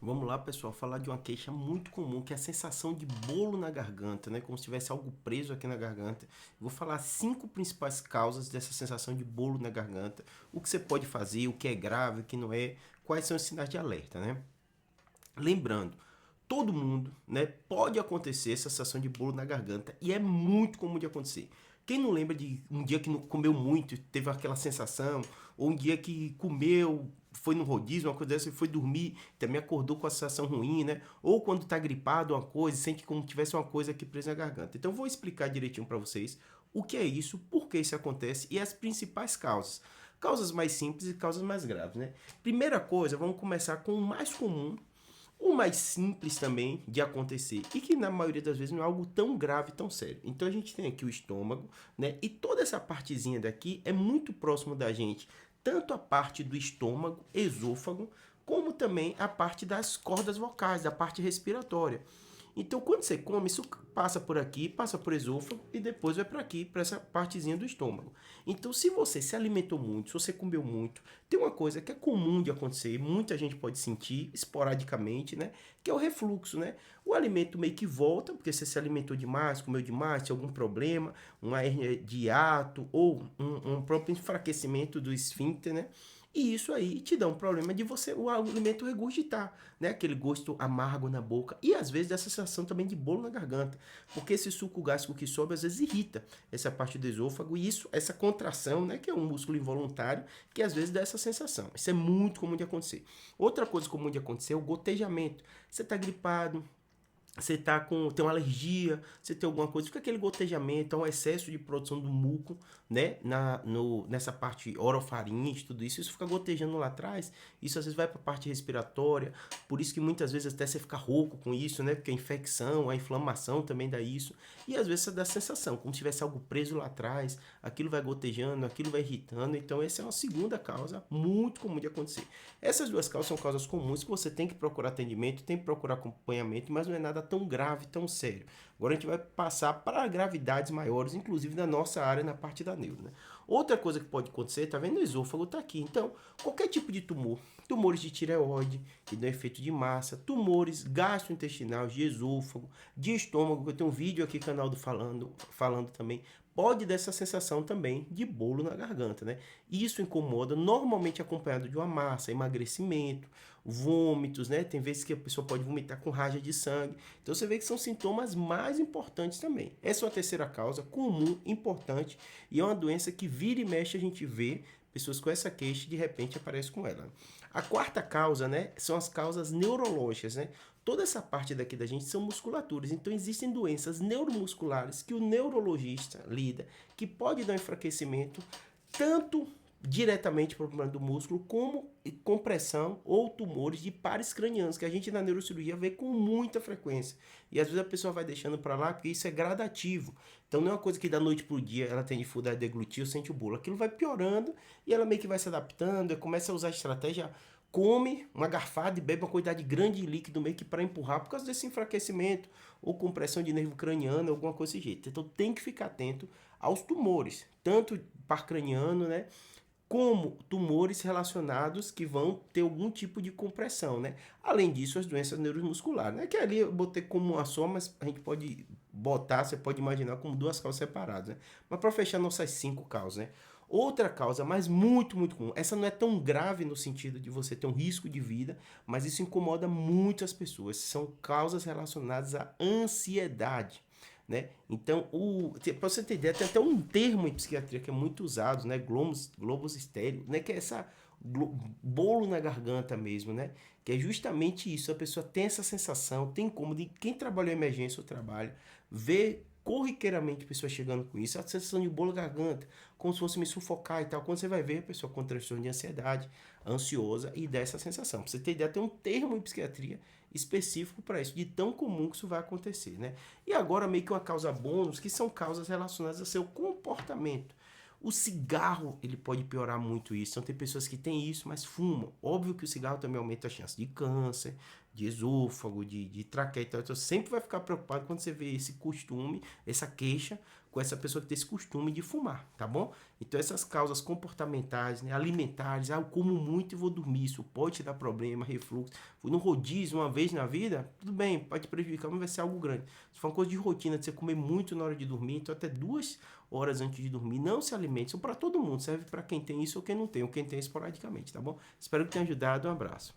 Vamos lá, pessoal, falar de uma queixa muito comum, que é a sensação de bolo na garganta, né? Como se tivesse algo preso aqui na garganta. Vou falar 5 principais causas dessa sensação de bolo na garganta, o que você pode fazer, o que é grave, o que não é, quais são os sinais de alerta, né? Lembrando, todo mundo, né, pode acontecer essa sensação de bolo na garganta e é muito comum de acontecer. Quem não lembra de um dia que não comeu muito, teve aquela sensação, ou um dia que comeu, foi no rodízio, uma coisa dessa, e foi dormir, também acordou com a sensação ruim, né? Ou quando tá gripado uma coisa, sente como se tivesse uma coisa aqui presa na garganta. Então vou explicar direitinho para vocês o que é isso, por que isso acontece e as principais causas. Causas mais simples e causas mais graves, né? Primeira coisa, vamos começar com o mais comum, o mais simples também de acontecer e que na maioria das vezes não é algo tão grave, tão sério. Então a gente tem aqui o estômago, né? E toda essa partezinha daqui é muito próximo da gente, tanto a parte do estômago, esôfago, como também a parte das cordas vocais, da parte respiratória. Então, quando você come, isso passa por aqui, passa por esôfago e depois vai para aqui, para essa partezinha do estômago. Então, se você se alimentou muito, se você comeu muito, tem uma coisa que é comum de acontecer, muita gente pode sentir esporadicamente, né? Que é o refluxo, né? O alimento meio que volta, porque você se alimentou demais, comeu demais, tem algum problema, uma hernia de hiato ou um próprio enfraquecimento do esfíncter, né? E isso aí te dá um problema de você, o alimento regurgitar, né? Aquele gosto amargo na boca e às vezes essa sensação também de bolo na garganta, porque esse suco gástrico que sobe às vezes irrita essa parte do esôfago e isso, essa contração, né? Que é um músculo involuntário que às vezes dá essa sensação. Isso é muito comum de acontecer. Outra coisa comum de acontecer é o gotejamento. Você está gripado, você tá tem uma alergia, você tem alguma coisa, fica aquele gotejamento, é um excesso de produção do muco, né, nessa parte orofaringe, tudo isso fica gotejando lá atrás, isso às vezes vai para a parte respiratória, por isso que muitas vezes até você fica rouco com isso, né, porque a infecção, a inflamação também dá isso, e às vezes você dá a sensação, como se tivesse algo preso lá atrás, aquilo vai gotejando, aquilo vai irritando, então essa é uma segunda causa muito comum de acontecer. Essas duas causas são causas comuns que você tem que procurar atendimento, tem que procurar acompanhamento, mas não é nada tão grave, tão sério. Agora a gente vai passar para gravidades maiores, inclusive na nossa área, na parte da neuro. Né? Outra coisa que pode acontecer, tá vendo? O esôfago tá aqui. Então, qualquer tipo de tumor, tumores de tireoide, que dão efeito de massa, tumores gastrointestinais, de esôfago, de estômago, que eu tenho um vídeo aqui no canal do falando também, pode dar essa sensação também de bolo na garganta, né? Isso incomoda, normalmente acompanhado de uma massa, emagrecimento, vômitos, né? Tem vezes que a pessoa pode vomitar com raja de sangue. Então você vê que são sintomas mais importantes também. Essa é uma terceira causa comum, importante, e é uma doença que vira e mexe a gente vê pessoas com essa queixa e de repente aparece com ela. A quarta causa, né, são as causas neurológicas, né? Toda essa parte daqui da gente são musculaturas. Então existem doenças neuromusculares que o neurologista lida, que pode dar um enfraquecimento tanto diretamente para o problema do músculo, como compressão ou tumores de pares cranianos, que a gente na neurocirurgia vê com muita frequência. E às vezes a pessoa vai deixando para lá, porque isso é gradativo. Então não é uma coisa que da noite para o dia ela tem dificuldade de deglutir, sente o bolo. Aquilo vai piorando e ela meio que vai se adaptando, e começa a usar a estratégia, come uma garfada e bebe uma quantidade grande de líquido meio que para empurrar por causa desse enfraquecimento ou compressão de nervo craniano, alguma coisa desse jeito. Então tem que ficar atento aos tumores, tanto par craniano, né, como tumores relacionados que vão ter algum tipo de compressão, né? Além disso, as doenças neuromusculares, né? Que ali eu botei como uma só, mas a gente pode botar, você pode imaginar como duas causas separadas, né? Mas para fechar nossas 5 causas, né? Outra causa, mas muito, muito comum. Essa não é tão grave no sentido de você ter um risco de vida, mas isso incomoda muitas pessoas. São causas relacionadas à ansiedade. Né? Então, para você ter ideia, tem até um termo em psiquiatria que é muito usado, né? Globos estéreo, né? Que é essa bolo na garganta mesmo, né? Que é justamente isso. A pessoa tem essa sensação, tem incômodo. E quem trabalhou em emergência ou trabalho, vê corriqueiramente pessoas chegando com isso, a sensação de bolo na garganta, como se fosse me sufocar e tal. Quando você vai ver a pessoa com transtorno de ansiedade, ansiosa e dá essa sensação. Pra você ter ideia, tem um termo em psiquiatria específico para isso, de tão comum que isso vai acontecer, né? E agora meio que uma causa bônus, que são causas relacionadas ao seu comportamento. O cigarro, ele pode piorar muito isso. Então tem pessoas que têm isso, mas fumam. Óbvio que o cigarro também aumenta a chance de câncer, de esôfago, de traqueia e tal. Então sempre vai ficar preocupado quando você vê esse costume, essa queixa com essa pessoa que tem esse costume de fumar, tá bom? Então essas causas comportamentais, né, alimentares, eu como muito e vou dormir, isso pode te dar problema, refluxo. Fui no rodízio uma vez na vida, tudo bem, pode te prejudicar, mas vai ser algo grande. Se for uma coisa de rotina, de você comer muito na hora de dormir, então até 2 horas antes de dormir, não se alimente, isso para todo mundo, serve para quem tem isso ou quem não tem, ou quem tem esporadicamente, tá bom? Espero que tenha ajudado, um abraço.